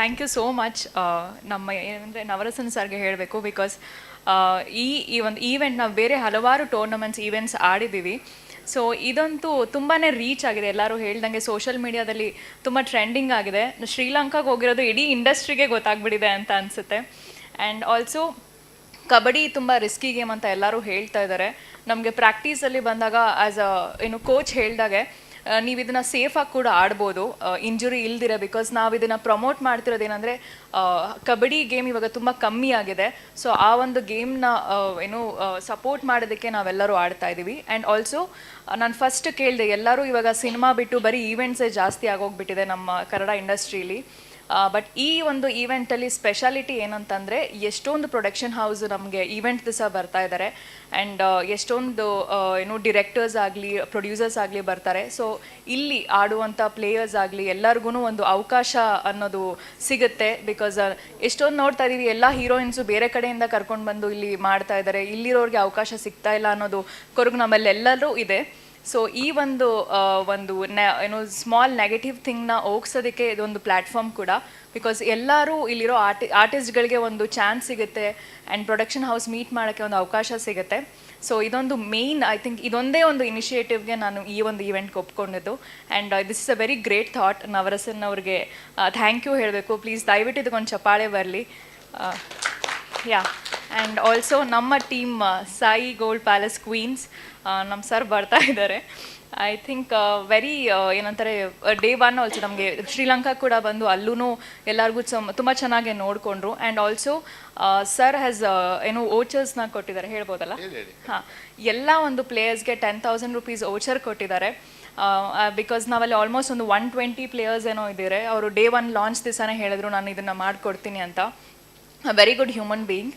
Thank you so much. ನಮ್ಮ ಏನಂದರೆ ನವರಸನ್ ಸರ್ಗೆ ಹೇಳಬೇಕು, ಬಿಕಾಸ್ ಈ ಒಂದು ಈವೆಂಟ್ ನಾವು ಬೇರೆ ಹಲವಾರು ಟೂರ್ನಮೆಂಟ್ಸ್ ಈವೆಂಟ್ಸ್ ಆಡಿದ್ದೀವಿ. ಸೊ ಇದಂತೂ ತುಂಬಾ ರೀಚ್ ಆಗಿದೆ. ಎಲ್ಲರೂ ಹೇಳ್ದಂಗೆ ಸೋಷಲ್ ಮೀಡಿಯಾದಲ್ಲಿ ತುಂಬ ಟ್ರೆಂಡಿಂಗ್ ಆಗಿದೆ. ಶ್ರೀಲಂಕಾಗೆ ಹೋಗಿರೋದು ಇಡೀ ಇಂಡಸ್ಟ್ರಿಗೆ ಗೊತ್ತಾಗ್ಬಿಟ್ಟಿದೆ ಅಂತ ಅನಿಸುತ್ತೆ. ಆ್ಯಂಡ್ ಆಲ್ಸೋ ಕಬಡ್ಡಿ ತುಂಬ ರಿಸ್ಕಿ ಗೇಮ್ ಅಂತ ಎಲ್ಲರೂ ಹೇಳ್ತಾ ಇದ್ದಾರೆ. ನಮಗೆ ಪ್ರಾಕ್ಟೀಸಲ್ಲಿ ಬಂದಾಗ ಆ್ಯಸ್ ಅ ಕೋಚ್ ಹೇಳ್ದಾಗೆ ನೀವು ಇದನ್ನು ಸೇಫಾಗಿ ಕೂಡ ಆಡ್ಬೋದು, ಇಂಜುರಿ ಇಲ್ದಿರ. ಬಿಕಾಸ್ ನಾವು ಇದನ್ನು ಪ್ರಮೋಟ್ ಮಾಡ್ತಿರೋದೇನೆಂದರೆ ಕಬಡ್ಡಿ ಗೇಮ್ ಇವಾಗ ತುಂಬ ಕಮ್ಮಿ ಆಗಿದೆ. ಸೊ ಆ ಒಂದು ಗೇಮ್ನ ಸಪೋರ್ಟ್ ಮಾಡೋದಕ್ಕೆ ನಾವೆಲ್ಲರೂ ಆಡ್ತಾ ಇದ್ದೀವಿ. ಆ್ಯಂಡ್ ಆಲ್ಸೋ ನಾನು ಫಸ್ಟ್ ಕೇಳಿದೆ, ಎಲ್ಲರೂ ಇವಾಗ ಸಿನಿಮಾ ಬಿಟ್ಟು ಬರೀ ಈವೆಂಟ್ಸೇ ಜಾಸ್ತಿ ಆಗೋಗ್ಬಿಟ್ಟಿದೆ ನಮ್ಮ ಕನ್ನಡ ಇಂಡಸ್ಟ್ರೀಲಿ. ಬಟ್ ಈ ಒಂದು ಈವೆಂಟಲ್ಲಿ ಸ್ಪೆಷಾಲಿಟಿ ಏನಂತಂದರೆ ಎಷ್ಟೊಂದು ಪ್ರೊಡಕ್ಷನ್ ಹೌಸ್ ನಮಗೆ ಈವೆಂಟ್ ದಿವಸ ಬರ್ತಾ ಇದ್ದಾರೆ. ಆ್ಯಂಡ್ ಎಷ್ಟೊಂದು ಡಿರೆಕ್ಟರ್ಸ್ ಆಗಲಿ ಪ್ರೊಡ್ಯೂಸರ್ಸ್ ಆಗಲಿ ಬರ್ತಾರೆ. ಸೊ ಇಲ್ಲಿ ಆಡುವಂಥ ಪ್ಲೇಯರ್ಸ್ ಆಗಲಿ ಎಲ್ಲರಿಗೂ ಒಂದು ಅವಕಾಶ ಅನ್ನೋದು ಸಿಗುತ್ತೆ. ಬಿಕಾಸ್ ಎಷ್ಟೊಂದು ನೋಡ್ತಾ ಇದ್ದೀವಿ, ಎಲ್ಲ ಹೀರೋಯಿನ್ಸು ಬೇರೆ ಕಡೆಯಿಂದ ಕರ್ಕೊಂಡು ಬಂದು ಇಲ್ಲಿ ಮಾಡ್ತಾ ಇದ್ದಾರೆ, ಇಲ್ಲಿರೋರಿಗೆ ಅವಕಾಶ ಸಿಗ್ತಾ ಇಲ್ಲ ಅನ್ನೋದು ಕೊರಗು ನಮ್ಮಲ್ಲೆಲ್ಲರೂ ಇದೆ. ಸೊ ಈ ಒಂದು ಸ್ಮಾಲ್ ನೆಗೆಟಿವ್ ಥಿಂಗ್ನ ಹೋಗ್ಸೋದಕ್ಕೆ ಇದೊಂದು ಪ್ಲ್ಯಾಟ್ಫಾರ್ಮ್ ಕೂಡ. ಬಿಕಾಸ್ ಎಲ್ಲರೂ ಇಲ್ಲಿರೋ ಆರ್ಟಿಸ್ಟ್ಗಳಿಗೆ ಒಂದು ಚಾನ್ಸ್ ಸಿಗುತ್ತೆ ಆ್ಯಂಡ್ ಪ್ರೊಡಕ್ಷನ್ ಹೌಸ್ ಮೀಟ್ ಮಾಡೋಕ್ಕೆ ಒಂದು ಅವಕಾಶ ಸಿಗುತ್ತೆ. ಸೊ ಇದೊಂದು ಮೇಯ್ನ್, ಐ ಥಿಂಕ್ ಇದೊಂದೇ ಒಂದು ಇನಿಷಿಯೇಟಿವ್ಗೆ ನಾನು ಈ ಒಂದು ಈವೆಂಟ್ಗೆ ಒಪ್ಕೊಂಡಿದ್ದು. And this is a very great thought. Navarasan ಅವ್ರಿಗೆ ಥ್ಯಾಂಕ್ ಯು ಹೇಳಬೇಕು. ಪ್ಲೀಸ್ ದಯವಿಟ್ಟು ಇದಕ್ಕೊಂದು ಚಪ್ಪಾಳೆ ಬರಲಿ. ಯಾ. ಆ್ಯಂಡ್ ಆಲ್ಸೋ ನಮ್ಮ team Sai Gold Palace queens, ನಮ್ಮ ಸರ್ ಬರ್ತಾ ಇದ್ದಾರೆ. ಐ ಥಿಂಕ್ ವೆರಿ ಏನಂತಾರೆ ಡೇ ಒನ್ ಆಲ್ಸೋ ನಮಗೆ ಶ್ರೀಲಂಕಾ ಕೂಡ ಬಂದು ಅಲ್ಲೂ ಎಲ್ಲರಿಗೂ ತುಂಬ ಚೆನ್ನಾಗಿ ನೋಡಿಕೊಂಡ್ರು. ಆ್ಯಂಡ್ ಆಲ್ಸೋ ಸರ್ ಹ್ಯಾಸ್ ಓಚರ್ಸ್ನ ಕೊಟ್ಟಿದ್ದಾರೆ, ಹೇಳ್ಬೋದಲ್ಲ? ಹಾಂ, ಎಲ್ಲ ಒಂದು ಪ್ಲೇಯರ್ಸ್ಗೆ 10,000 rupees ಓಚರ್ ಕೊಟ್ಟಿದ್ದಾರೆ. ಬಿಕಾಸ್ ನಾವಲ್ಲಿ ಆಲ್ಮೋಸ್ಟ್ ಒಂದು 120 ಪ್ಲೇಯರ್ಸ್ ಏನೋ ಇದ್ದಾರೆ. ಅವರು ಡೇ ಒನ್ ಲಾಂಚ್ ದಿವಸನೇ ಹೇಳಿದ್ರು ನಾನು ಇದನ್ನು ಮಾಡಿಕೊಡ್ತೀನಿ ಅಂತ. Very good human being.